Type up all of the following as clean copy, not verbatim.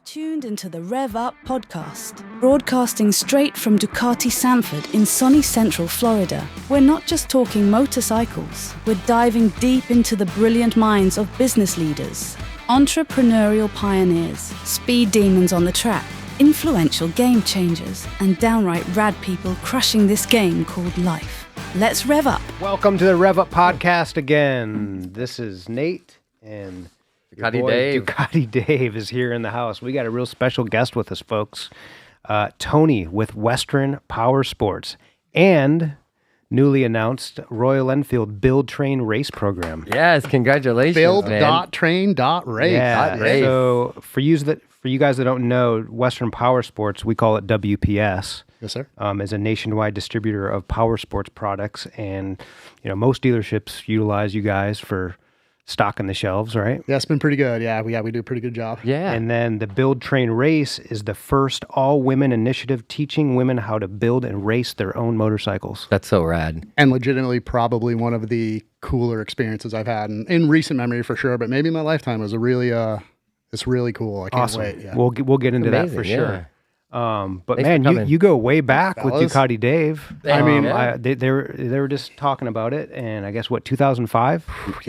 You've tuned into the RevUP podcast, broadcasting straight from Ducati Sanford in sunny central Florida. We're not just talking motorcycles, we're diving deep into the brilliant minds of business leaders, entrepreneurial pioneers, speed demons on the track, influential game changers, and downright rad people crushing this game called life. Let's rev up. Welcome to the RevUP podcast again. This is Nate and Ducati Dave is here in the house. We got a real special guest with us, folks. Tony with Western Powersports and newly announced Royal Enfield Build Train Race Program. Yes, congratulations. Build.train.race. Yeah. So for you guys that don't know, Western Powersports, we call it WPS. Yes, sir. Is a nationwide distributor of power sports products, and most dealerships utilize you guys for stocking the shelves, right? Yeah, it's been pretty good. Yeah, we do a pretty good job. Yeah. And then the Build Train Race is the first all-women initiative teaching women how to build and race their own motorcycles. That's so rad. And legitimately probably one of the cooler experiences I've had in recent memory for sure, but maybe in my lifetime. It was it's really cool. I can't Awesome. wait. Yeah. We'll get into that for sure. But man, you go way back with Ducati Dave. I mean, they were just talking about it, and I guess 2005.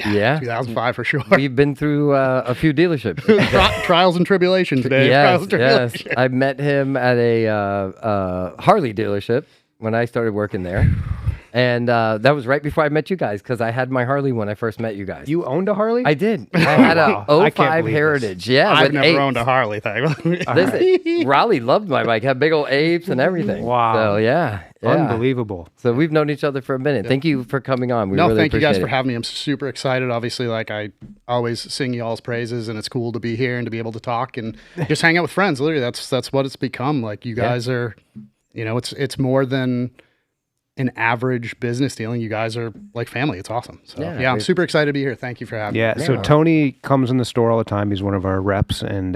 Yeah. 2005 for sure. We've been through a few dealerships. Trials and tribulations today. Yes. I met him at a Harley dealership when I started working there. And that was right before I met you guys, because I had my Harley when I first met you guys. You owned a Harley? I did. I had a 05 Heritage. Yeah, I've never owned a Harley thing. Listen, Raleigh loved my bike. Had big old apes and everything. Wow. So yeah. Unbelievable. So we've known each other for a minute. Thank you for coming on. We really thank you guys appreciate for having me. I'm super excited. Obviously, I always sing y'all's praises, and it's cool to be here and to be able to talk and just hang out with friends. Literally, that's what it's become. Like, you guys are, it's more than an average business dealing. You guys are like family. It's awesome. So I'm super excited to be here. Thank you for having me. Yeah. So Tony comes in the store all the time. He's one of our reps, and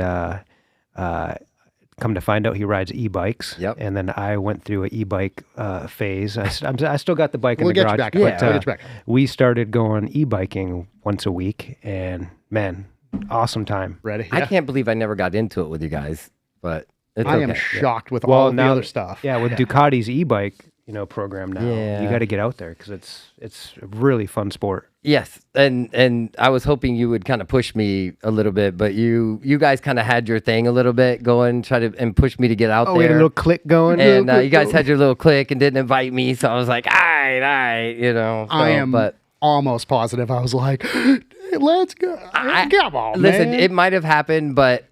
come to find out, he rides e-bikes. Yep. And then I went through an e-bike phase. I still got the bike in the We'll garage. get you back. We started going e-biking once a week, and man, awesome time. Ready? I can't believe I never got into it with you guys, but it's I okay. am shocked with all the other stuff. Yeah, with Ducati's e-bike program now, you got to get out there because it's a really fun sport. Yes, and I was hoping you would kind of push me a little bit, but you guys kind of had your thing a little bit going, and push me to get out there. We had a little click going, and you guys had your little click and didn't invite me, so I was like, all right, I am almost positive. I was like, hey, let's go. Come on, listen, man. it might have happened, but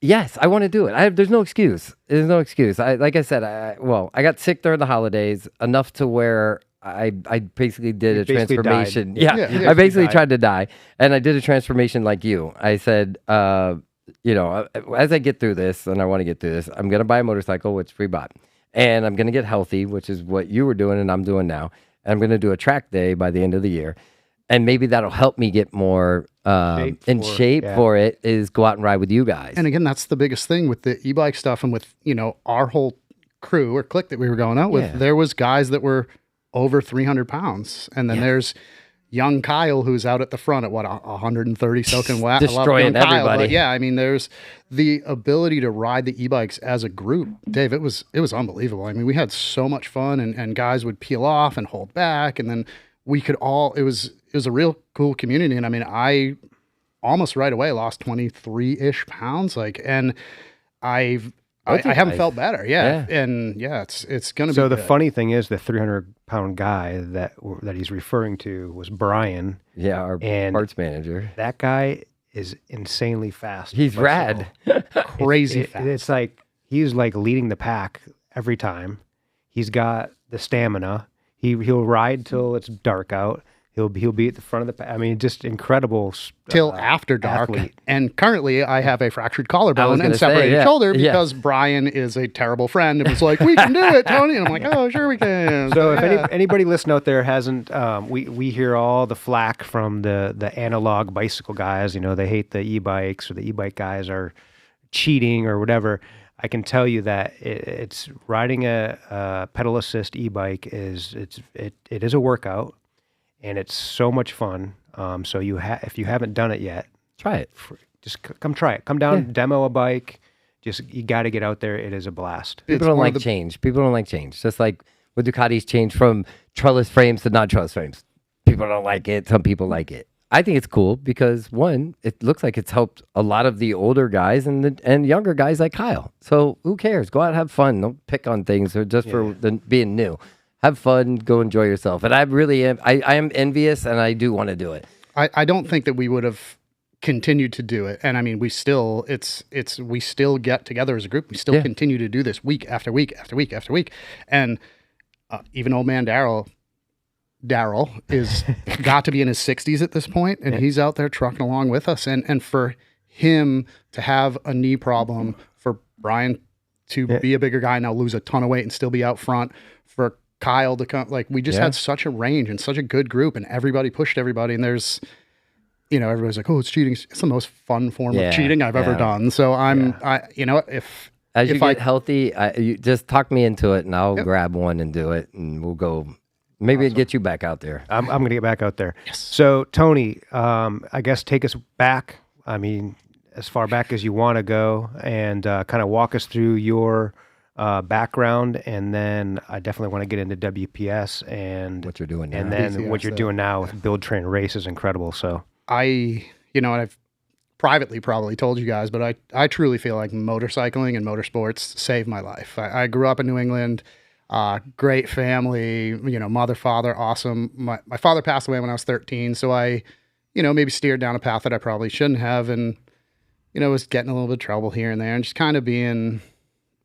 yes, I want to do it. There's no excuse. There's no excuse. Like I said, I got sick during the holidays enough to where I basically did a transformation. Died. I basically tried to die, and I did a transformation like you. I said, as I get through this, and I want to get through this, I'm going to buy a motorcycle, which we bought, and I'm going to get healthy, which is what you were doing and I'm doing now. And I'm going to do a track day by the end of the year. And maybe that'll help me get more in shape for it, is go out and ride with you guys. And again, that's the biggest thing with the e-bike stuff, and with, our whole crew or clique that we were going out with. There was guys that were over 300 pounds. And then there's young Kyle, who's out at the front at 130 soaking wet. Destroying everybody. But there's the ability to ride the e-bikes as a group. Dave, it was unbelievable. I mean, we had so much fun, and guys would peel off and hold back, and then we could all, it was a real cool community. And I mean, I almost right away lost 23-ish pounds. And I haven't felt better. Yeah. And it's going to be So the good. funny thing is, the 300-pound guy that he's referring to was Brian. Yeah, our parts manager. That guy is insanely fast. He's rad. Crazy fast. It's like he's like leading the pack every time. He's got the stamina. He'll ride till it's dark out. He'll be at the front of the pack. I mean, just incredible. Till after dark. Athlete. And currently I have a fractured collarbone and separated shoulder because Brian is a terrible friend and was like, we can do it, Tony. And I'm like, oh, sure we can. So if anybody listening out there hasn't, we hear all the flack from the analog bicycle guys. They hate the e-bikes, or the e-bike guys are cheating or whatever. I can tell you that it's riding a pedal assist e-bike it is a workout, and it's so much fun. So if you haven't done it yet, Try it. Just come try it. Come down, demo a bike. Just, you got to get out there. It is a blast. People don't like change. People don't like change. Just like with Ducati's change from trellis frames to non-trellis frames. People don't like it. Some people like it. I think it's cool because, one, it looks like it's helped a lot of the older guys and younger guys like Kyle. So who cares? Go out and have fun. Don't pick on things or just for being new. Have fun. Go enjoy yourself. And I really am. I am envious, and I do want to do it. I don't think that we would have continued to do it. And I mean, we still get together as a group. We still continue to do this week after week after week after week. And even old man Daryl is got to be in his 60s at this point, and he's out there trucking along with us. And for him to have a knee problem, for Brian to be a bigger guy now, lose a ton of weight and still be out front, for Kyle to come, like, we just had such a range and such a good group, and everybody pushed everybody. And there's, everybody's like, oh, it's cheating. It's the most fun form of cheating I've ever done. So if you get healthy, you just talk me into it, and I'll grab one and do it, and we'll go. Maybe it'd get you back out there. I'm going to get back out there. Yes. So, Tony, I guess take us back. I mean, as far back as you want to go, and kind of walk us through your background, and then I definitely want to get into WPS and what you're doing now. And then what you're doing now with Build Train Race is incredible. So and I've privately probably told you guys, but I truly feel like motorcycling and motorsports saved my life. I grew up in New England. Great family, mother, father, awesome. My father passed away when I was 13. So I, maybe steered down a path that I probably shouldn't have. And, was getting a little bit of trouble here and there and just kind of being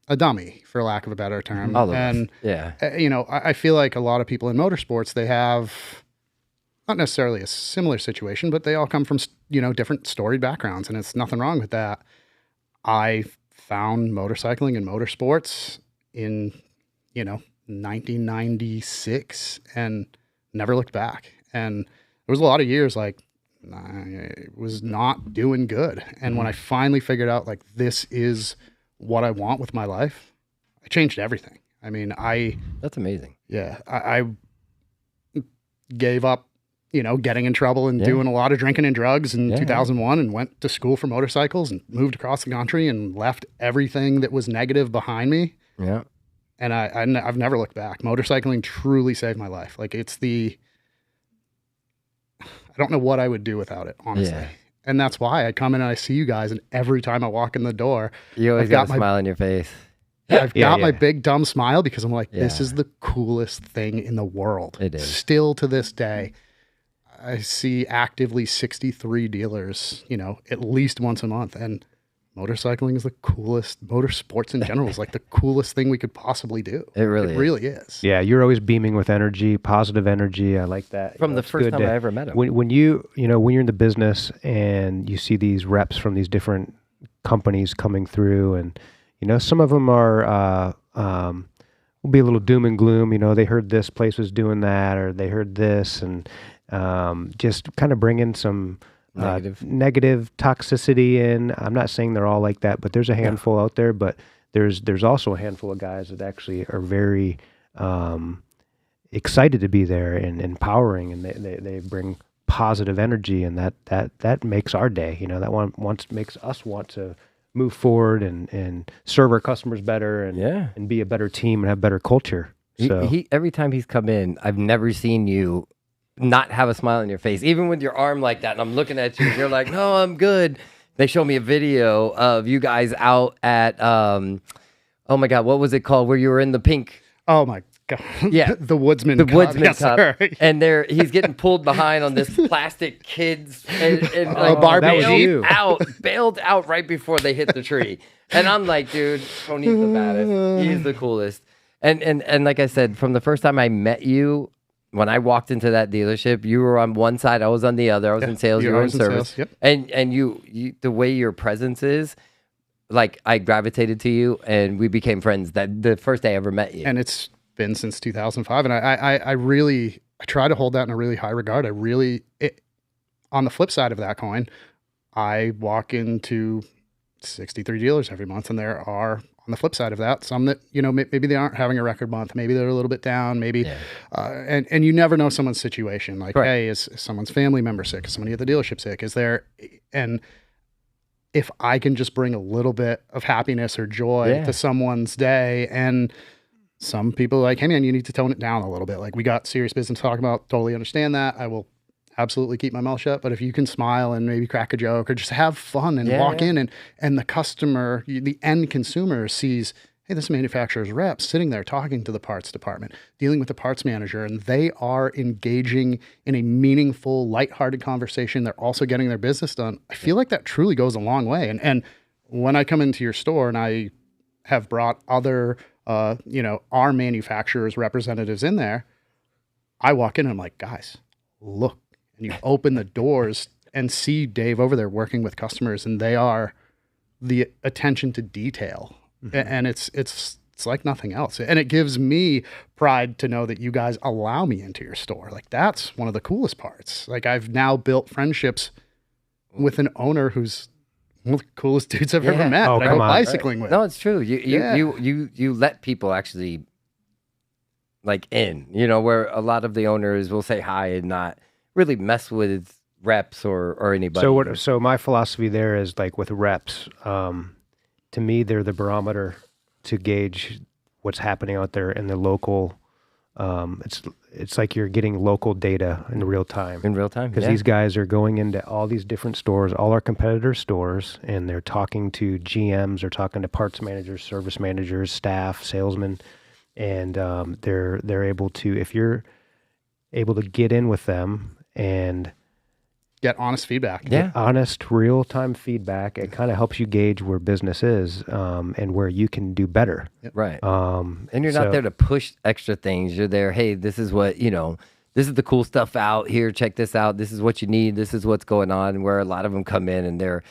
a dummy, for lack of a better term. I feel like a lot of people in motorsports, they have not necessarily a similar situation, but they all come from, different storied backgrounds, and it's nothing wrong with that. I found motorcycling and motorsports in 1996 and never looked back. And there was a lot of years like I was not doing good. And when I finally figured out like this is what I want with my life, I changed everything. I mean, that's amazing. Yeah. I gave up, getting in trouble and doing a lot of drinking and drugs in 2001 and went to school for motorcycles and moved across the country and left everything that was negative behind me. Yeah. And I've never looked back. Motorcycling truly saved my life. Like I don't know what I would do without it, honestly. Yeah. And that's why I come in and I see you guys, and every time I walk in the door, you always got a smile on your face. I've got my big dumb smile because I'm like, this is the coolest thing in the world. It is. Still to this day, I see actively 63 dealers, at least once a month. And motorcycling is the coolest. Motorsports in general is like the coolest thing we could possibly do. It really is. Yeah, you're always beaming with energy, positive energy. I like that. From the first time I ever met him. When you're in the business and you see these reps from these different companies coming through, and some of them are will be a little doom and gloom. They heard this place was doing that, or they heard this, and just kind of bring in some negative toxicity in. I'm not saying they're all like that, but there's a handful out there. But there's also a handful of guys that actually are very excited to be there and empowering, and they bring positive energy, and that makes our day. That makes us want to move forward and serve our customers better and be a better team and have better culture. So he every time he's come in, I've never seen you not have a smile on your face, even with your arm like that. And I'm looking at you, and you're like, no, I'm good. They showed me a video of you guys out at, oh my God, what was it called? Where you were in the pink. Oh my God. Yeah. The Woodsman Cup. Yes, Cup. And he's getting pulled behind on this plastic kids and bailed out right before they hit the tree. And I'm like, dude, Tony's the baddest. He's the coolest. And like I said, from the first time I met you, when I walked into that dealership, you were on one side, I was on the other. I was in sales, you were in service. Yep. And you, the way your presence is, like, I gravitated to you, and we became friends that the first day I ever met you. And it's been since 2005, and I really try to hold that in a really high regard. On the flip side of that coin, I walk into 63 dealers every month. And there are, on the flip side of that, some that, maybe they aren't having a record month. Maybe they're a little bit down, maybe, and you never know someone's situation. Like, hey, is someone's family member sick? Is somebody at the dealership sick? And if I can just bring a little bit of happiness or joy to someone's day, and some people are like, hey man, you need to tone it down a little bit. Like, we got serious business to talk about. Totally understand that. I will absolutely keep my mouth shut. But if you can smile and maybe crack a joke or just have fun and walk in and the customer, the end consumer sees, hey, this manufacturer's rep sitting there talking to the parts department, dealing with the parts manager, and they are engaging in a meaningful, lighthearted conversation. They're also getting their business done. I feel like that truly goes a long way. And when I come into your store and I have brought other, our manufacturer's representatives in there, I walk in and I'm like, guys, look. And you open the doors and see Dave over there working with customers, and they are the attention to detail. And it's like nothing else. And it gives me pride to know that you guys allow me into your store. Like, that's one of the coolest parts. Like, I've now built friendships with an owner who's one of the coolest dudes I've ever met. Oh, that I go bicycling with. No, it's true. You let people actually like in, where a lot of the owners will say hi and not really mess with reps or anybody. So my philosophy there is, like, with reps, to me, they're the barometer to gauge what's happening out there in the local. It's like you're getting local data in real time. In real time, because these guys are going into all these different stores, all our competitor stores, and they're talking to GMs, or talking to parts managers, service managers, staff, salesmen, and they're able to, if you're able to get in with them and get honest feedback. Honest, real-time feedback. It kind of helps you gauge where business is, and where you can do better. Right. And you're not there to push extra things. You're there, hey, this is what, this is the cool stuff out here. Check this out. This is what you need. This is what's going on. Where a lot of them come in and they're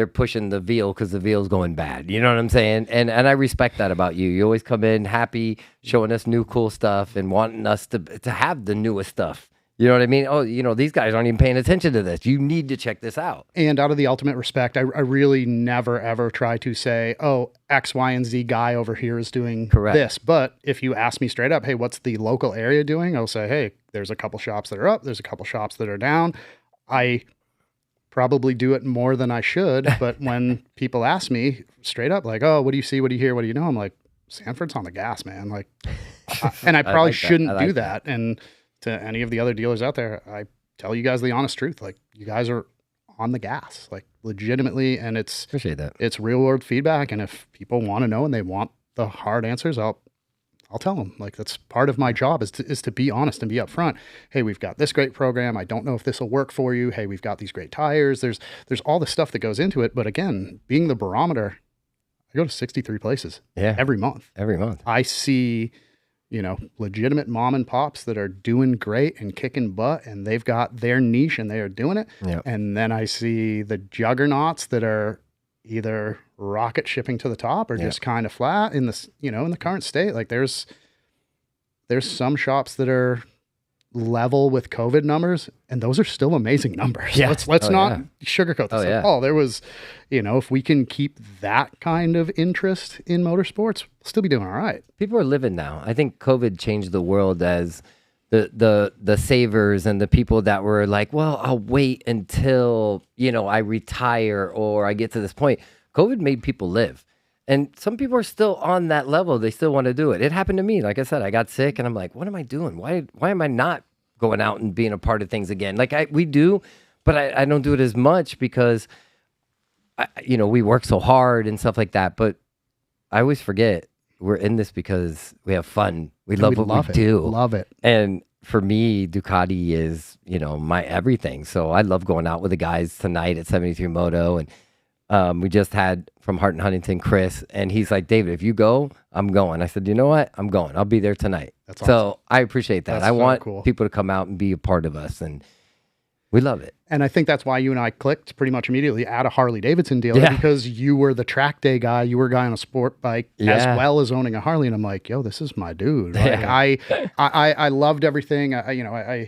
pushing the veal because the veal's going bad. You know what I'm saying? And I respect that about you. You always come in happy, showing us new cool stuff and wanting us to have the newest stuff. You know what I mean? Oh, these guys aren't even paying attention to this. You need to check this out. And out of the ultimate respect, I really never, ever try to say, oh, X, Y, and Z guy over here is doing this. But if you ask me straight up, hey, what's the local area doing? I'll say, hey, there's a couple shops that are up. There's a couple shops that are down. I probably do it more than I should. But when people ask me straight up, like, oh, what do you see? What do you hear? What do you know? I'm like, Sanford's on the gas, man. Like, and I probably shouldn't do that. And to any of the other dealers out there, I tell you guys the honest truth. Like, you guys are on the gas, like, legitimately, and appreciate that. It's real world feedback. And if people want to know and they want the hard answers, I'll tell them. Like, that's part of my job is to be honest and be upfront. Hey, we've got this great program. I don't know if this will work for you. Hey, we've got these great tires. There's all the stuff that goes into it. But again, being the barometer, I go to 63 places every month. Every month. I see, legitimate mom and pops that are doing great and kicking butt, and they've got their niche and they are doing it. Yep. And then I see the juggernauts that are either rocket shipping to the top or just kind of flat in this, in the current state. Like, there's some shops that are level with COVID numbers, and those are still amazing numbers. Yeah. Let's not sugarcoat this. There was, if we can keep that kind of interest in motorsports, we'll still be doing all right. People are living now. I think COVID changed the world as the savers and the people that were like, well, I'll wait until, I retire or I get to this point. COVID made people live. And some people are still on that level. They still want to do it. It happened to me. Like I said, I got sick and I'm like, what am I doing? Why am I not going out and being a part of things again? Like we do, but I don't do it as much because, we work so hard and stuff like that. But I always forget we're in this because we have fun. We love what we do. Love it. And for me, Ducati is, my everything. So I love going out with the guys tonight at 73 Moto. And we just had from Hart and Huntington, Chris, and he's like, David, if you go, I'm going. I said, you know what? I'm going. I'll be there tonight. That's awesome. So I appreciate that. I want people to come out and be a part of us, and we love it. And I think that's why you and I clicked pretty much immediately at a Harley Davidson dealer because you were the track day guy. You were a guy on a sport bike as well as owning a Harley. And I'm like, yo, this is my dude. Like I loved everything. I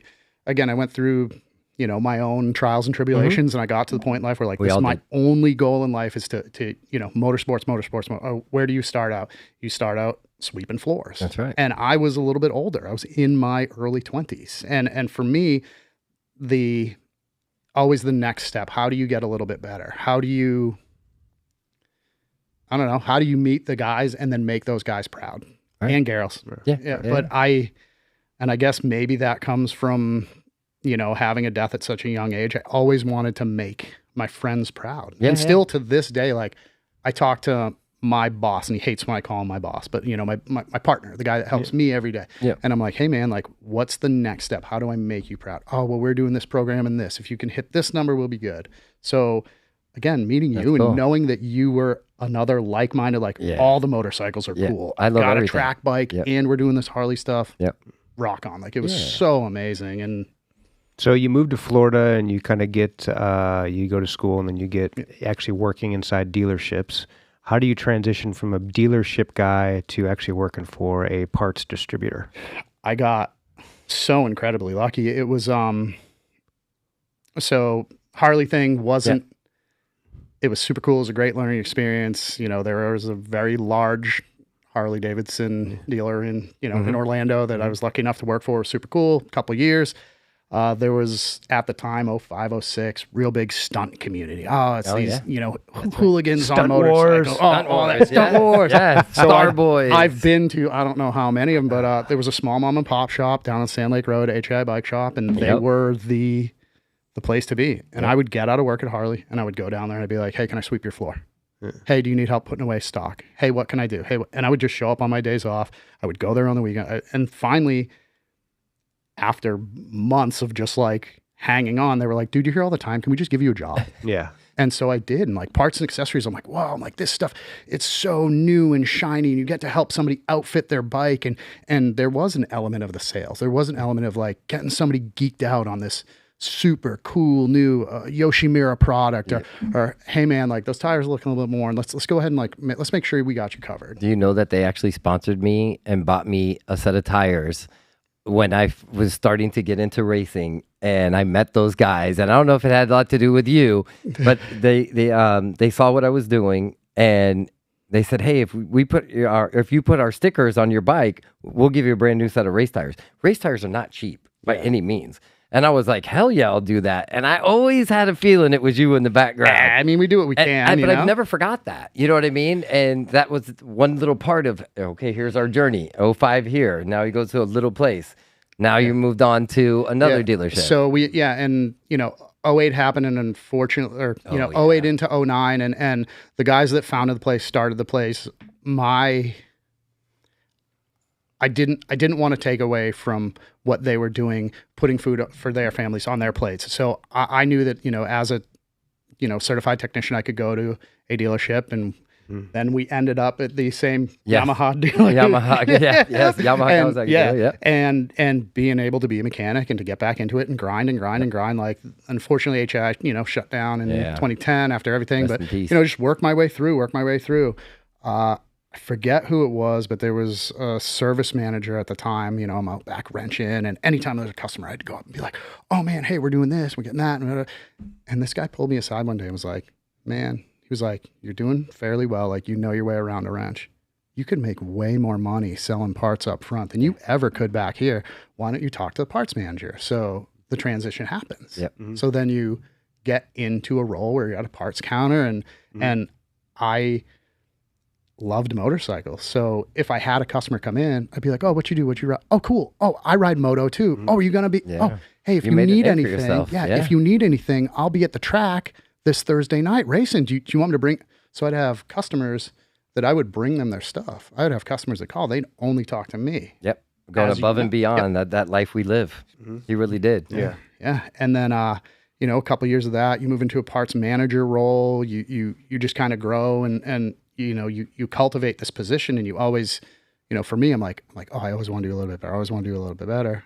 went through my own trials and tribulations. And I got to the point in life where We all my did. only goal in life is to motorsports. Oh, where do you start out? You start out sweeping floors. That's right. And I was a little bit older. I was in my early 20s. And for me, always the next step. How do you get a little bit better? How do you meet the guys and then make those guys proud? Right. And girls. Yeah. But I guess maybe that comes from, having a death at such a young age. I always wanted to make my friends proud. Yeah, and still to this day, like I talk to my boss, and he hates when I call him my boss, but my partner, the guy that helps me every day. Yeah. And I'm like, hey man, like what's the next step? How do I make you proud? Oh, well, we're doing this program and this. If you can hit this number, we'll be good. So again, meeting you and knowing that you were another like-minded, all the motorcycles are cool. I love got everything. a track bike and we're doing this Harley stuff. Yep. Rock on. Like it was so amazing. And So you moved to Florida and you kind of get, you go to school and then you get actually working inside dealerships. How do you transition from a dealership guy to actually working for a parts distributor? I got so incredibly lucky. It was, so Harley thing wasn't, it was super cool. It was a great learning experience. There was a very large Harley Davidson dealer in Orlando that I was lucky enough to work for. It was super cool. A couple of years. There was at the time, 05, 06, real big stunt community. Hooligans Stunt on motorcycles. Stunt wars. Yeah. So Star Boys. I've been to, I don't know how many of them, but there was a small mom and pop shop down on Sand Lake Road, HI Bike Shop, and they were the place to be. And I would get out of work at Harley and I would go down there and I'd be like, hey, can I sweep your floor? Hey, do you need help putting away stock? Hey, what can I do? Hey, and I would just show up on my days off. I would go there on the weekend. And finally, after months of just like hanging on, they were like, dude, you're here all the time. Can we just give you a job? Yeah. And so I did. And like parts and accessories, I'm like, wow, I'm like, this stuff, it's so new and shiny. And you get to help somebody outfit their bike. And there was an element of the sales. There was an element of like getting somebody geeked out on this super cool new Yoshimura product or hey man, like those tires are looking a little bit more, and let's go ahead and like let's make sure we got you covered. Do you know that they actually sponsored me and bought me a set of tires when I was starting to get into racing, and I met those guys, and I don't know if it had a lot to do with you, but they saw what I was doing, and they said, hey, if you put our stickers on your bike, we'll give you a brand new set of race tires. Race tires are not cheap by any means. And I was like, hell yeah, I'll do that. And I always had a feeling it was you in the background. I mean, we do what we can, but I've never forgot that. You know what I mean? And that was one little part of, okay, here's our journey. 05 here. Now you go to a little place. Now you moved on to another dealership. So and 08 happened, and unfortunately, 08 into 09, and the guys that founded the place, started the place, I didn't want to take away from what they were doing, putting food for their families on their plates. So I knew that, as a, certified technician, I could go to a dealership, and then we ended up at the same Yamaha dealer. Yamaha. And being able to be a mechanic and to get back into it and grind. Like, unfortunately, HI, shut down in 2010 after everything. Rest but, in peace. just work my way through. I forget who it was, but there was a service manager at the time. I'm out back wrenching, and anytime there was a customer, I had to go up and be like, oh man, hey, we're doing this, we're getting that. And this guy pulled me aside one day and was like, man, he was like, you're doing fairly well. Like, your way around a wrench. You could make way more money selling parts up front than you ever could back here. Why don't you talk to the parts manager? So the transition happens. Yep. So then you get into a role where you're at a parts counter, and I loved motorcycles. So if I had a customer come in, I'd be like, oh, what you do? What you ride? Oh, cool. Oh, I ride moto too. Oh, are you going to be? Yeah. Oh, hey, if you need anything, if you need anything, I'll be at the track this Thursday night racing. Do you want me to bring? So I'd have customers that I would bring them their stuff. I would have customers that call. They'd only talk to me. Yep. Going above and beyond that life we live. He really did. Yeah. And then, a couple of years of that, you move into a parts manager role. You just kind of grow and you cultivate this position, and you always, for me, I'm like, oh, I always want to do a little bit better. I always want to do a little bit better.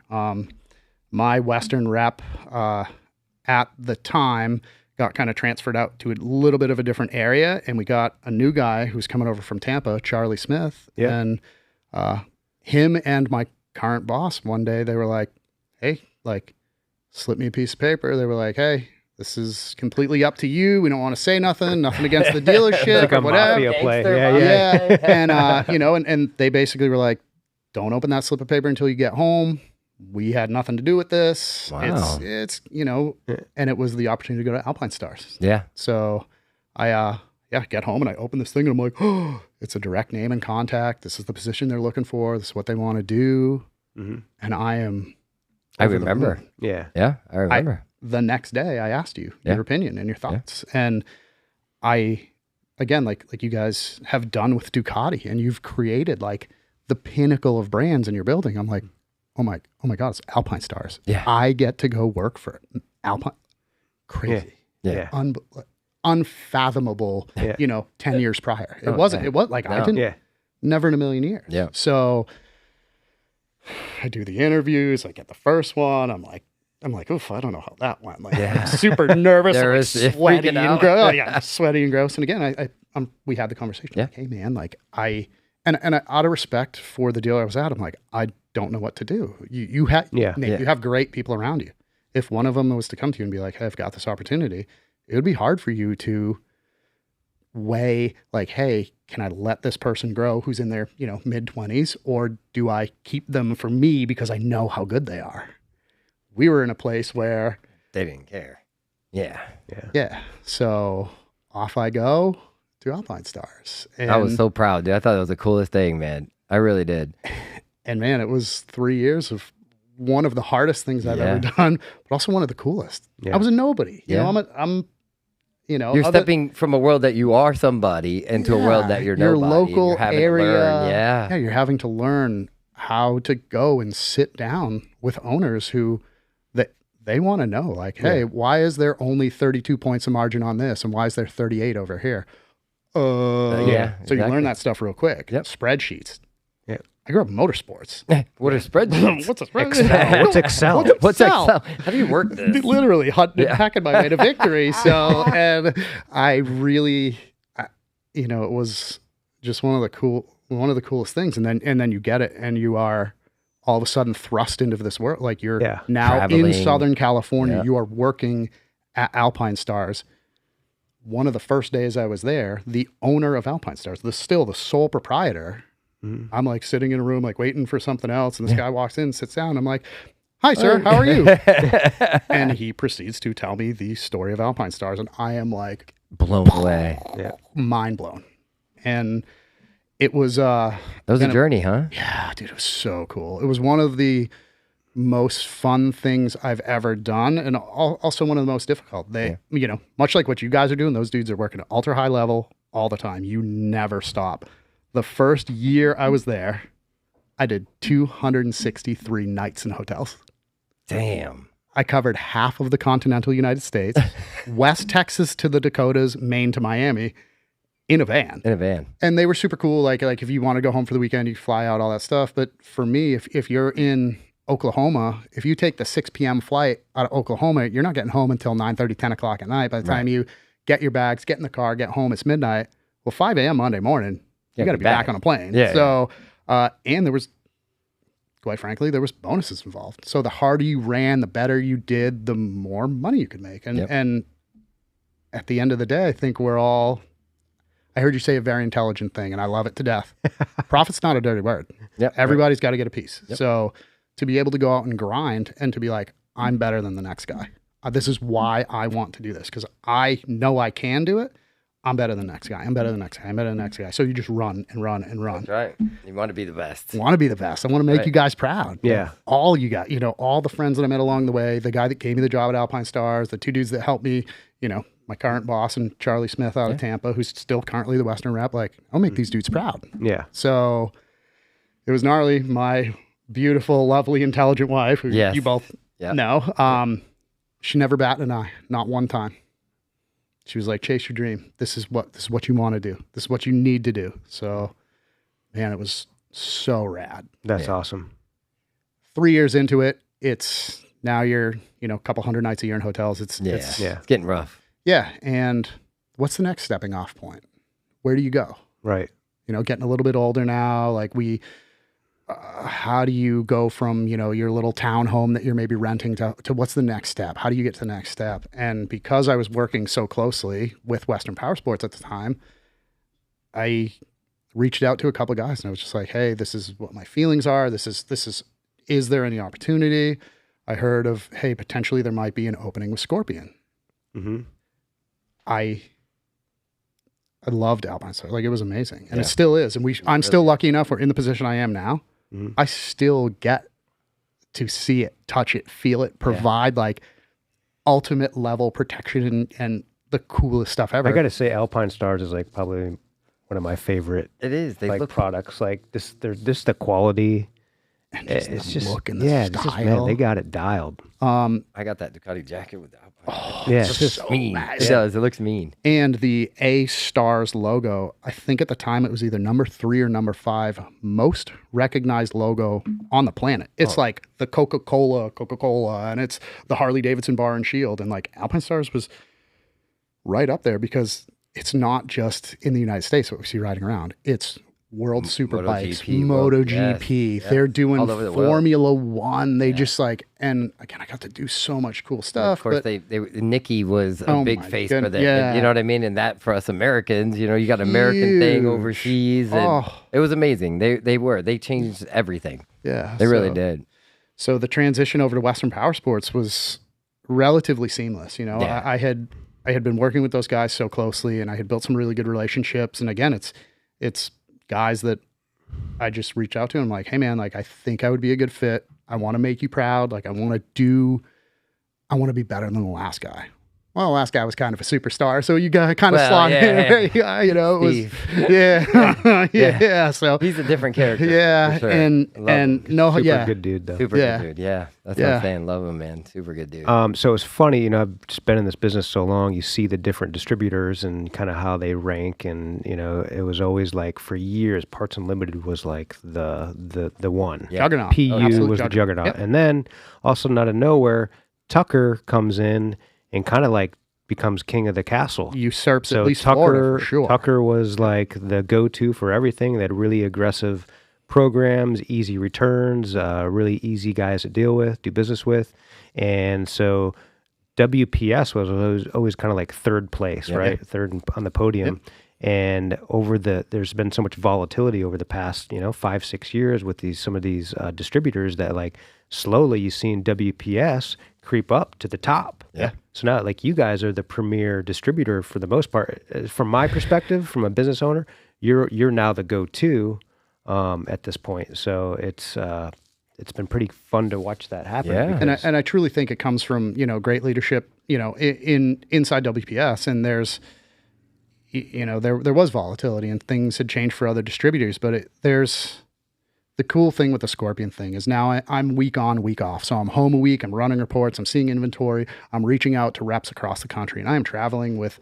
My Western rep at the time got kind of transferred out to a little bit of a different area, and we got a new guy who's coming over from Tampa, Charlie Smith. Yeah. And him and my current boss, one day they were like, hey, like, slipped me a piece of paper. They were like, hey, this is completely up to you. We don't want to say nothing against the dealership Like or a whatever. mafia play. Yeah. And, you know, and they basically were like, don't open that slip of paper until you get home. We had nothing to do with this. Wow. It's, you know, and it was the opportunity to go to Alpine Stars. Yeah. So I, get home and I open this thing and I'm like, oh, it's a direct name and contact. This is the position they're looking for. This is what they want to do. Mm-hmm. And I remember. Yeah. Yeah, I remember. The next day I asked you your opinion and your thoughts. And I, again, like you guys have done with Ducati, and you've created like the pinnacle of brands in your building. I'm like, oh my God, it's Alpine Stars. Yeah. I get to go work for Alpine. Crazy. Yeah. Unfathomable, you know, 10 years prior. It wasn't, it was like, I didn't, never in a million years. Yeah. So I do the interviews, I get the first one. I'm like, oof, I don't know how that went. Like, I'm super nervous, like, sweaty and gross. Yeah, sweaty and gross. And again, we had the conversation. Yeah. Like, hey man, like and out of respect for the dealer I was at, I'm like, I don't know what to do. You have great people around you. If one of them was to come to you and be like, hey, I've got this opportunity, it would be hard for you to weigh like, hey, can I let this person grow who's in their, you know, mid-20s, or do I keep them for me because I know how good they are? We were in a place where they didn't care. Yeah. Yeah. So off I go to Alpine Stars. And I was so proud, dude. I thought it was the coolest thing, man. I really did. And man, it was 3 years of one of the hardest things I've ever done, but also one of the coolest. Yeah. I was a nobody. You know, I'm you know, you're stepping from a world that you are somebody into a world that you're nobody. Your local you're area. Yeah, you're having to learn how to go and sit down with owners who they want to know, like, hey, why is there only 32 points of margin on this, and why is there 38 over here? So you learn that stuff real quick. Yep. Spreadsheets. Yeah. I grew up in motorsports. What are spreadsheets? What's a spreadsheet? What's Excel? What's Excel? How do you work this? Literally hacking my way to victory. So, and I really, you know, it was just one of the coolest things. And then you get it, and you are all of a sudden thrust into this world. Like you're now traveling in Southern California. You are working at Alpine Stars. One of the first days I was there, the owner of Alpine Stars, the sole proprietor, I'm like sitting in a room, like waiting for something else. And this guy walks in, sits down. I'm like, hi, sir, how are you? And he proceeds to tell me the story of Alpine Stars. And I am like blown away. Mind blown. And it was, that was a journey, huh? Yeah, dude, it was so cool. It was one of the most fun things I've ever done, and also one of the most difficult. You know, much like what you guys are doing, those dudes are working at ultra high level all the time. You never stop. The first year I was there, I did 263 nights in hotels. Damn. I covered half of the continental United States, West Texas to the Dakotas, Maine to Miami, in a van. And they were super cool. Like if you want to go home for the weekend, you fly out, all that stuff. But for me, if you're in Oklahoma, if you take the 6 p.m. flight out of Oklahoma, you're not getting home until 9:30, 10 o'clock at night. By the time you get your bags, get in the car, get home, it's midnight. Well, 5 a.m. Monday morning, you got to be back on a plane. So, and there was, quite frankly, there was bonuses involved. So the harder you ran, the better you did, the more money you could make. And at the end of the day, I think I heard you say a very intelligent thing, and I love it to death. Profit's not a dirty word. Everybody's got to get a piece. So to be able to go out and grind and to be like, I'm better than the next guy. This is why I want to do this, because I know I can do it. I'm better than the next guy. I'm better than the next guy. I'm better than the next guy. So you just run and run and run. That's right. You want to be the best. I want to be the best. I want to make you guys proud. Yeah. All you got, you know, all the friends that I met along the way, the guy that gave me the job at Alpine Stars, the two dudes that helped me, you know, my current boss and Charlie Smith out of Tampa, who's still currently the Western rep. Like, I'll make these dudes proud. Yeah. So it was gnarly. My beautiful, lovely, intelligent wife, who you both know, she never batted an eye, not one time. She was like, chase your dream. This is what you want to do. This is what you need to do. So, man, it was so rad. That's awesome. 3 years into it, it's now you're, you know, a couple hundred nights a year in hotels. It's getting rough. Yeah. And what's the next stepping off point? Where do you go? Right. You know, getting a little bit older now. Like how do you go from, your little town home that you're maybe renting to what's the next step? How do you get to the next step? And because I was working so closely with Western Powersports at the time, I reached out to a couple of guys and I was just like, hey, this is what my feelings are. Is there any opportunity? I heard of, hey, potentially there might be an opening with Scorpion. Mm-hmm. I loved Alpine Stars. Like, it was amazing. And it still is. And I'm still lucky enough, we're in the position I am now. Mm-hmm. I still get to see it, touch it, feel it, provide like ultimate level protection and the coolest stuff ever. I got to say, Alpine Stars is like probably one of my favorite. It is. They like look products like this. This the quality. And just it's the just look and the style. Man, they got it dialed. I got that Ducati jacket with the Alpine. It's just so mean. nice. It does. It looks mean. And the A Stars logo, I think at the time it was either number 3 or number 5 most recognized logo on the planet. It's like the Coca-Cola, and it's the Harley Davidson bar and shield. And like Alpine Stars was right up there because it's not just in the United States what we see riding around. It's World Superbikes, MotoGP. Yes. They're doing All over the Formula One. They just like, and again, I got to do so much cool stuff. Of course, but Nikki was a big face for that. Yeah. You know what I mean? And that for us Americans, you got American thing overseas. And it was amazing. They changed everything. Yeah. They really did. So the transition over to Western Powersports was relatively seamless. I had been working with those guys so closely and I had built some really good relationships. And again, it's guys that I just reach out to and I'm like, hey man, like I think I would be a good fit. I want to make you proud. Like I want to be better than the last guy. Well, the last guy was kind of a superstar, so you got kind of slot in there. It was, yeah. So he's a different character. Yeah, sure. and Super good dude though. Super good dude. Yeah, that's what I'm saying. Love him, man. Super good dude. So it's funny, I've just been in this business so long. You see the different distributors and kind of how they rank, and it was always like for years, Parts Unlimited was like the one. Juggernaut. PU was the juggernaut, yep. And then also out of nowhere, Tucker comes in and kind of like becomes king of the castle. Usurps at least Florida, for sure. Tucker was like the go-to for everything. They had really aggressive programs, easy returns, really easy guys to deal with, do business with. And so WPS was always kind of like third place, right? Third on the podium. Yep. And there's been so much volatility over the past, 5-6 years with some of these distributors that like slowly you've seen WPS creep up to the top. Yeah. So now like you guys are the premier distributor for the most part. From my perspective, from a business owner, you're now the go-to at this point. So it's been pretty fun to watch that happen. Yeah. And I truly think it comes from, great leadership, inside WPS, and there's there was volatility and things had changed for other distributors, but there's the cool thing with the Scorpion thing is now I'm week on, week off. So I'm home a week, I'm running reports, I'm seeing inventory, I'm reaching out to reps across the country, and I am traveling with,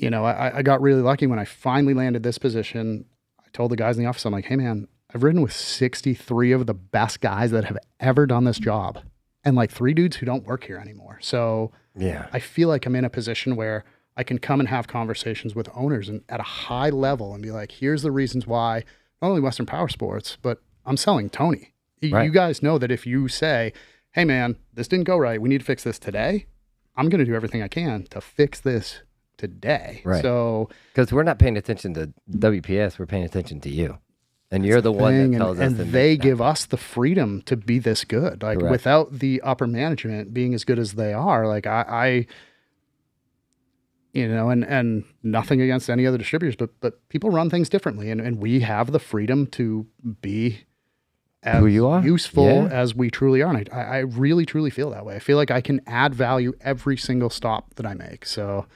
I got really lucky when I finally landed this position. I told the guys in the office, I'm like, hey man, I've ridden with 63 of the best guys that have ever done this job, and like 3 dudes who don't work here anymore. So I feel like I'm in a position where I can come and have conversations with owners and at a high level and be like, here's the reasons why not only Western Powersports, but I'm selling Tony. Right. You guys know that if you say, hey man, this didn't go right, we need to fix this today, I'm going to do everything I can to fix this today. Right. So, because we're not paying attention to WPS, we're paying attention to you. And you're the one that tells us. And they give us the freedom to be this good. Like without the upper management being as good as they are, like I and nothing against any other distributors, but people run things differently, and we have the freedom to be as who you are, useful as we truly are. And I really, truly feel that way. I feel like I can add value every single stop that I make. So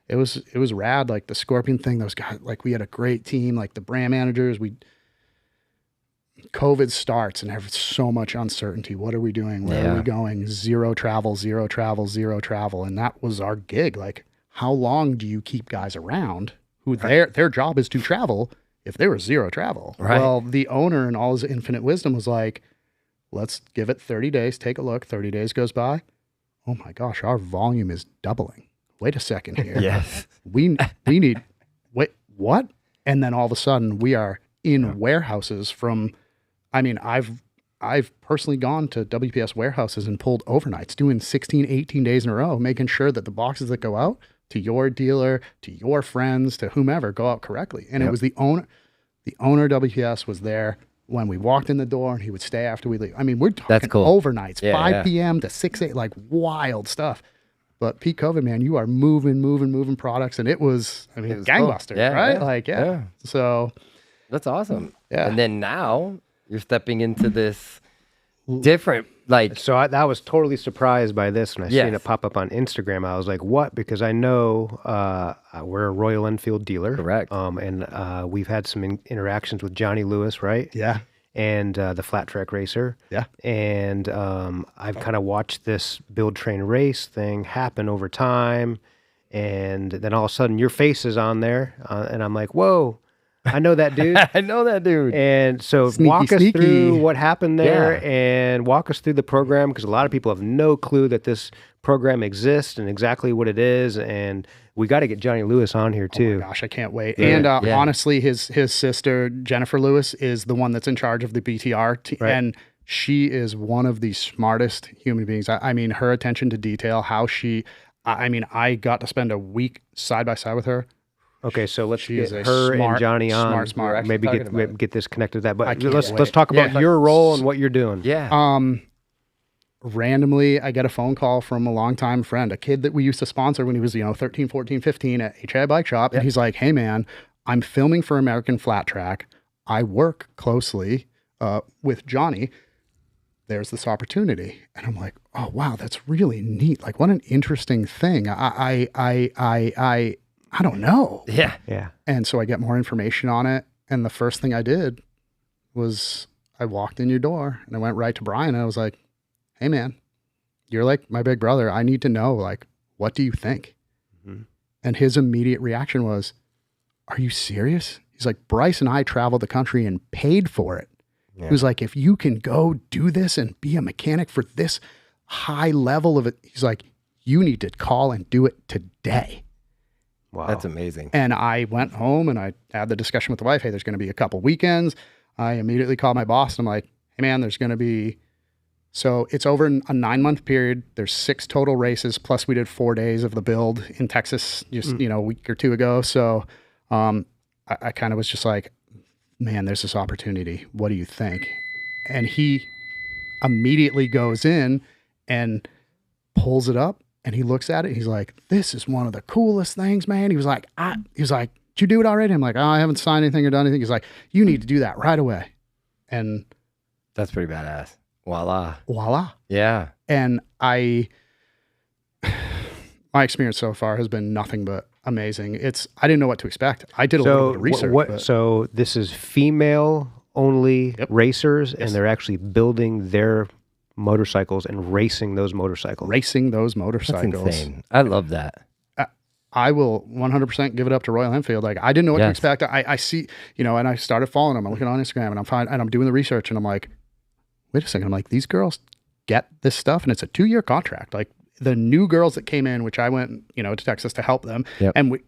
it was rad. Like the Scorpion thing, those guys, like we had a great team, like the brand managers, COVID starts and there's so much uncertainty. What are we doing? Where are we going? Zero travel. And that was our gig. Like, how long do you keep guys around who their job is to travel if there was zero travel? Right. Well, the owner in all his infinite wisdom was like, let's give it 30 days, take a look. 30 days goes by. Oh my gosh, our volume is doubling. Wait a second here. Yes. We need, wait, what? And then all of a sudden we are in warehouses from, I mean, I've personally gone to WPS warehouses and pulled overnights, doing 16, 18 days in a row, making sure that the boxes that go out to your dealer, to your friends, to whomever, go out correctly. And it was the owner of WPS was there when we walked in the door, and he would stay after we leave. I mean, we're talking overnights, 5 p.m. to 6 a.m., like wild stuff. But peak COVID, man, you are moving products, and it was gangbusters, cool. right? Yeah. Like, Yeah. So That's awesome. Yeah. And then now you're stepping into this different, like, So I was totally surprised by this when I Yes. seen it pop up on Instagram. I was like, "What?" Because I know we're a Royal Enfield dealer, Correct. And we've had some interactions with Johnny Lewis, right? yeah, And the flat track racer. yeah. And I've kind of watched this build, train, race thing happen over time. And then all of a sudden your face is on there. And I'm like, whoa, I know that dude. I know that dude. And so walk us through what happened there and walk us through the program, because a lot of people have no clue that this program exists and exactly what it is. And we got to get Johnny Lewis on here too. Oh my gosh, I can't wait. And honestly, his sister, Jennifer Lewis, is the one that's in charge of the BTR. And she is one of the smartest human beings. I mean, her attention to detail, how she, I mean, I got to spend a week side by side with her. Okay, so let's She get is a her smart, and Johnny on. smart. Maybe talking about it. get this connected to that. But can't let's wait. talk about your role and what you're doing. Yeah. Randomly, I get a phone call from a longtime friend, a kid that we used to sponsor when he was, 13, 14, 15 at HI Bike Shop. And he's like, "Hey man, I'm filming for American Flat Track. I work closely with Johnny. There's this opportunity." And I'm like, "Oh wow, that's really neat. Like, what an interesting thing. I don't know." Yeah. Yeah. And so I get more information on it. And the first thing I did was I walked in your door and I went right to Brian. And I was like, "Hey man, you're like my big brother. I need to know, like, what do you think?" Mhm. And his immediate reaction was, "Are you serious?" He's like, "Bryce and I traveled the country and paid for it." Yeah. He was like, "If you can go do this and be a mechanic for this high level of it," he's like, "you need to call and do it today." Wow. That's amazing. And I went home and I had the discussion with the wife. "Hey, there's going to be a couple weekends." I immediately called my boss and I'm like, "Hey man, there's going to be," so it's over a 9-month period. There's 6 total races. Plus we did 4 days of the build in Texas just, a week or 2 ago. So I kind of was just like, "Man, there's this opportunity. What do you think?" And he immediately goes in and pulls it up and he looks at it. He's like, "This is one of the coolest things, man." He was like, "Did you do it already?" I'm like, "Oh, I haven't signed anything or done anything." He's like, "You need to do that right away." And That's pretty badass. Voila. voila. Yeah. And my experience so far has been nothing but amazing. I didn't know what to expect. I did a little bit of research. but So this is female only racers, and they're actually building their motorcycles and racing those motorcycles. racing those That's motorcycles. insane. I love that. I will 100% give it up to Royal Enfield. Like, I didn't know what to Yes. expect. I see, and I started following them. I'm looking on Instagram and I'm doing the research and I'm like, wait a second. I'm like, these girls get this stuff and it's a 2-year contract. Like the new girls that came in, which I went, to Texas to help them. Yep. And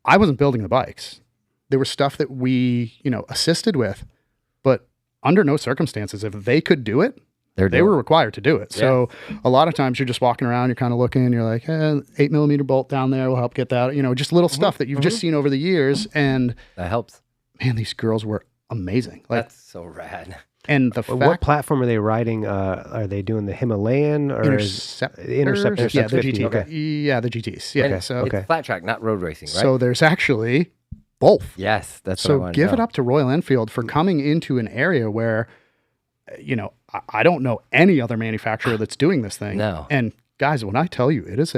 I wasn't building the bikes. There was stuff that we, assisted with, but under no circumstances, if they could do it, they were required to do it. So a lot of times you're just walking around, you're kind of looking, you're like, 8mm bolt down there will help get that, just little stuff that you've just seen over the years. And That helps. man, these girls were amazing. Like, That's so rad. and the What fact platform are they riding? Are they doing the Himalayan or Interceptors? Interceptor Yeah, the 650? GT. Okay. Yeah, the GTs. Yeah. And So, it's flat track, not road racing, right? so there's actually both. Yes, that's what I So wanted give to it know. up to Royal Enfield for coming into an area where, I don't know any other manufacturer that's doing this thing. No. And guys, when I tell you, it is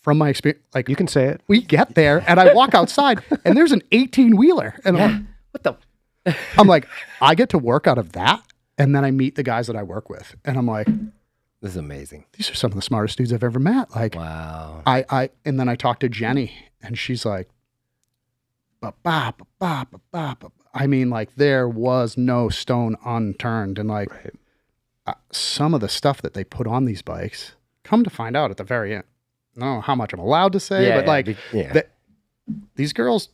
from my experience, like You can say it. we get there and I walk outside and there's an 18-wheeler and I'm like, I get to work out of that. And then I meet the guys that I work with and I'm like, This is amazing. these are some of the smartest dudes I've ever met. Like, Wow. and then I talked to Jenny and she's like, I mean, like there was no stone unturned. And like some of the stuff that they put on these bikes, come to find out at the very end, I don't know how much I'm allowed to say, but like these girls,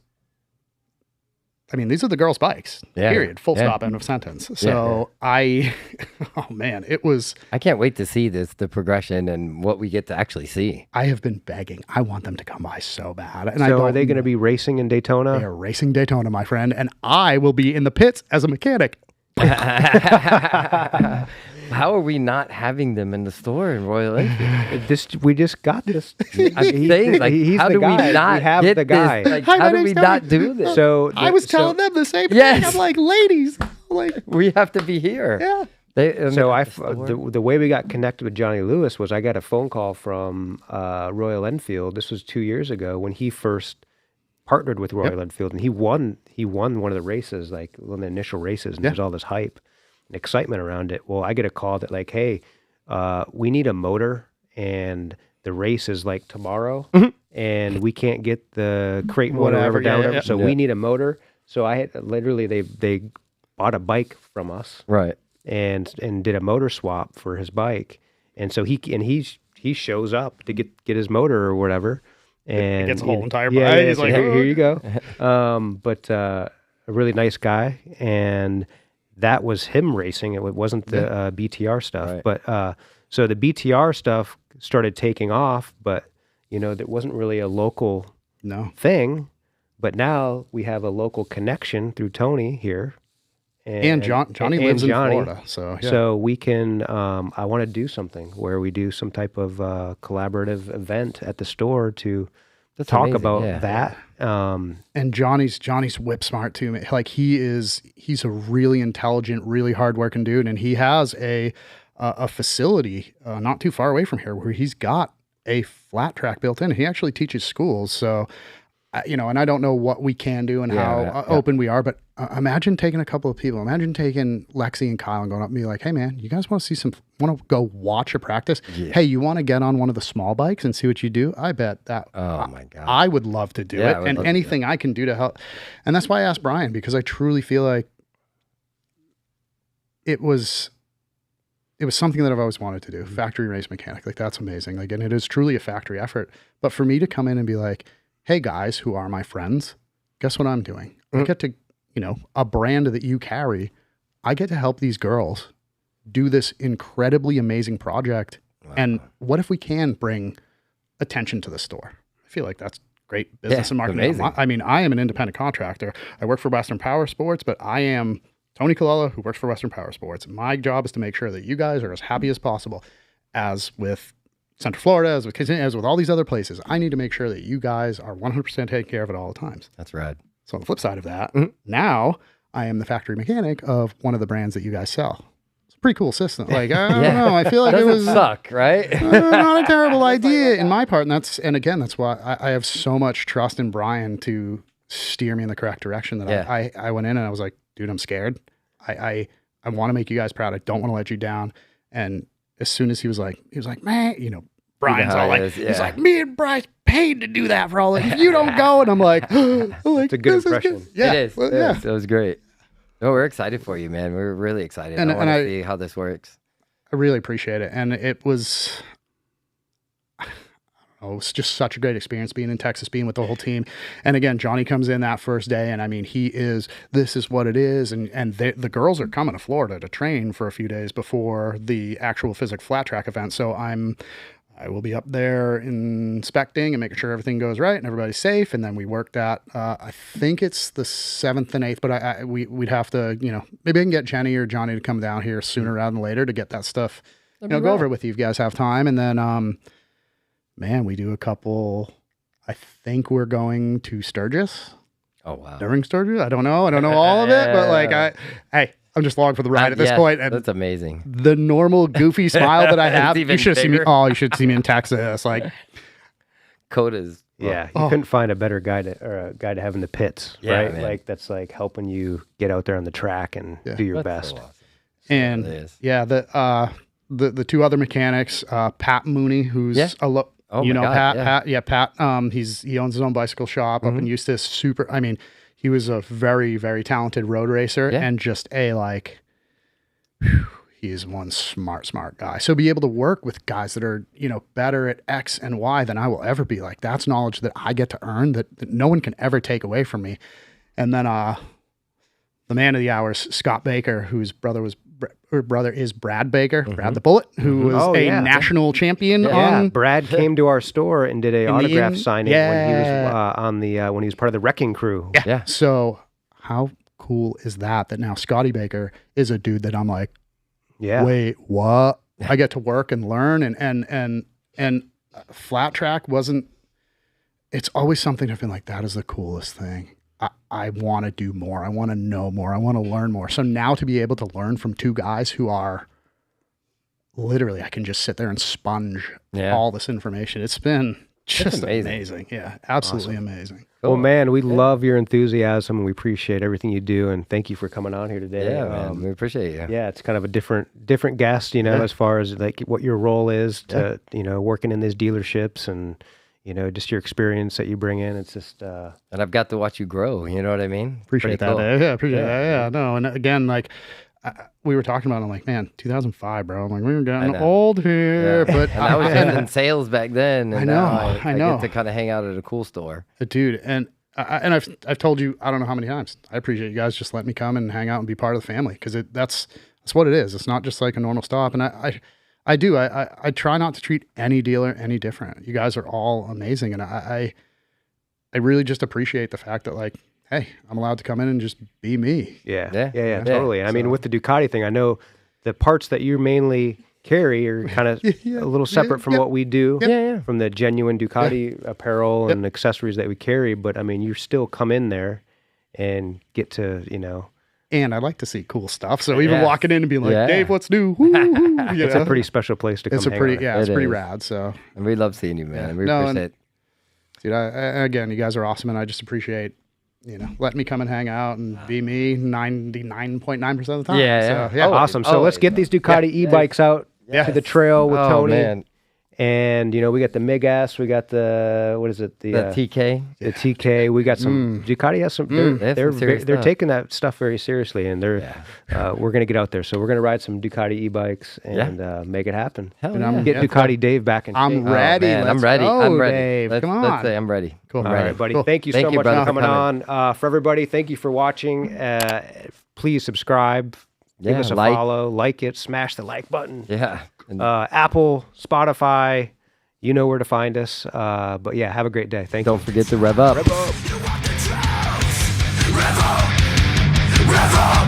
I mean, these are the girls' bikes, period, full stop, end of sentence. So oh man, it was. I can't wait to see the progression and what we get to actually see. I have been begging. I want them to come by so bad. And so are they going to be racing in Daytona? They are racing Daytona, my friend. And I will be in the pits as a mechanic. How are we not having them in the store in Royal Enfield? We just got this. I'm saying, like, he's how the do guy. we not have get the guy? this? Like, Hi, how my do name's we Tony. not do this? So I was telling them the same thing. Yes. I'm like, ladies, like, We have to be here. yeah. The way we got connected with Johnny Lewis was I got a phone call from Royal Enfield. This was 2 years ago when he first partnered with Royal Enfield, and he won one of the races, like one of the initial races, and there's all this hype and excitement around it. Well, I get a call that like, hey, we need a motor, and the race is like tomorrow, and we can't get the crate motor ever down, so we need a motor. So I had literally they bought a bike from us, Right. and did a motor swap for his bike, and so he shows up to get his motor or whatever, and gets a whole entire bike. Yeah, He's so like, here you go. But a really nice guy, and that was him racing. It wasn't the BTR stuff, Right. but so the BTR stuff started taking off, but there wasn't really a local thing. But now we have a local connection through Tony here. And Johnny lives in Florida, so we can. I want to do something where we do some type of collaborative event at the store to talk amazing, about that. And Johnny's whip smart too. Like he's a really intelligent, really hardworking dude, and he has a facility not too far away from here where he's got a flat track built in. He actually teaches schools, so. And I don't know what we can do and how open we are, but imagine taking a couple of people. Imagine taking Lexi and Kyle and going up and be like, hey, man, you guys want to want to go watch a practice? Yeah. Hey, you want to get on one of the small bikes and see what you do? I bet that. Oh, my God. I would love to do it. And anything I can do to help. And that's why I asked Brian, because I truly feel like it was something that I've always wanted to do. Factory race mechanic. Like, that's amazing. Like, and it is truly a factory effort. But for me to come in and be like, hey guys who are my friends, guess what I'm doing? I get to, a brand that you carry, I get to help these girls do this incredibly amazing project. Wow. And what if we can bring attention to the store? I feel like that's great business and marketing. Amazing. I mean, I am an independent contractor. I work for Western Powersports, but I am Tony Colella who works for Western Powersports. My job is to make sure that you guys are as happy as possible, as with Central Florida, as with all these other places. I need to make sure that you guys are 100% taken care of at all times. That's rad. So on the flip side of that, now I am the factory mechanic of one of the brands that you guys sell. It's a pretty cool system. Like, I don't know. I feel like it was suck, right? Not a terrible idea in my part. And again, that's why I have so much trust in Brian to steer me in the correct direction. That I went in and I was like, dude, I'm scared. I want to make you guys proud. I don't want to let you down. And as soon as he was like, man, Brian's all like, he's like, me and Bryce paid to do that for all of you. If you don't go, and I'm like, it's a good impression. Yeah, it is. Well, it was great. No, we're excited for you, man. We're really excited. I want to see how this works. I really appreciate it. And it was just such a great experience being in Texas, being with the whole team. And again, Johnny comes in that first day, and I mean, this is what it is. And the girls are coming to Florida to train for a few days before the actual physical flat track event. So I will be up there inspecting and making sure everything goes right and everybody's safe. And then we worked at, I think it's the 7th and 8th, but we'd have to, maybe I can get Jenny or Johnny to come down here sooner rather than later to get that stuff, go over it with you if you guys have time. And then, man, we do a couple, I think we're going to Sturgis. Oh, wow. During Sturgis? I don't know all of it, but like, I'm just along for the ride at this point. And that's amazing. The normal goofy smile that I have, you should see me. Oh, you should see me in Texas. Like, Coda's. Yeah, you couldn't find a better guy to have in the pits, right? Man. Like that's like helping you get out there on the track and do your best. So awesome. And the two other mechanics, Pat Mooney, who's Pat. Yeah, Pat. He owns his own bicycle shop up in Eustis. He was a very, very talented road racer and just he is one smart guy. So be able to work with guys that are, better at X and Y than I will ever be. Like, that's knowledge that I get to earn that no one can ever take away from me. And then the man of the hour is Scott Baker, whose brother is Brad Baker, Brad the Bullet, who was national champion. Yeah, Brad came to our store and did a autograph signing when he was when he was part of the wrecking crew. Yeah. So how cool is that now Scotty Baker is a dude that I'm like, wait, what? I get to work and learn and flat track wasn't. It's always something I've been like, that is the coolest thing. I want to do more. I want to know more. I want to learn more. So now to be able to learn from two guys who are literally, I can just sit there and sponge all this information. It's been just amazing. Yeah, absolutely amazing. Well, man, we love your enthusiasm. We appreciate everything you do, and thank you for coming on here today. Yeah, man, we appreciate you. Yeah, it's kind of a different guest, as far as like what your role is to, working in these dealerships and, just your experience that you bring in. It's just... And I've got to watch you grow, you know what I mean? Appreciate that. Cool. Yeah, appreciate that. Yeah, no, and again, like... we were talking about it, I'm like, man, 2005, bro. I'm like, we were getting old here. Yeah. But I was in sales back then. And I know. I get to kind of hang out at a cool store. Dude, and I've told you, I don't know how many times, I appreciate you guys just letting me come and hang out and be part of the family, because that's what it is. It's not just like a normal stop. And I try not to treat any dealer any different. You guys are all amazing. And I really just appreciate the fact that, like, hey, I'm allowed to come in and just be me. Yeah, totally. I mean, with the Ducati thing, I know the parts that you mainly carry are kind of a little separate from what we do, from the genuine Ducati apparel and accessories that we carry. But I mean, you still come in there and get to, And I like to see cool stuff. So even walking in and being like, Dave, what's new? It's a pretty special place to come. It's pretty rad. So, and we love seeing you, man. We appreciate it. Dude, again, you guys are awesome, and I just appreciate, let me come and hang out and be me 99.9% of the time. Awesome. So let's get these Ducati e-bikes out to the trail with Tony. Man. And, we got the MIG-S, we got the, what is it? The TK. The TK. We got some, Ducati has some, they're taking that stuff very seriously, and we're going to get out there. So we're going to ride some Ducati e-bikes and make it happen. And get Ducati Dave back in shape. I'm ready. I'm ready. Dave. Come on. Let's say I'm ready. Cool. All right, buddy. Cool. Thank you so much for coming on. For everybody, thank you for watching. Please subscribe. Give us a follow, like it, smash the like button. Yeah. Apple, Spotify, you know where to find us. But yeah, have a great day. Thank you. Don't forget to rev up. Rev up.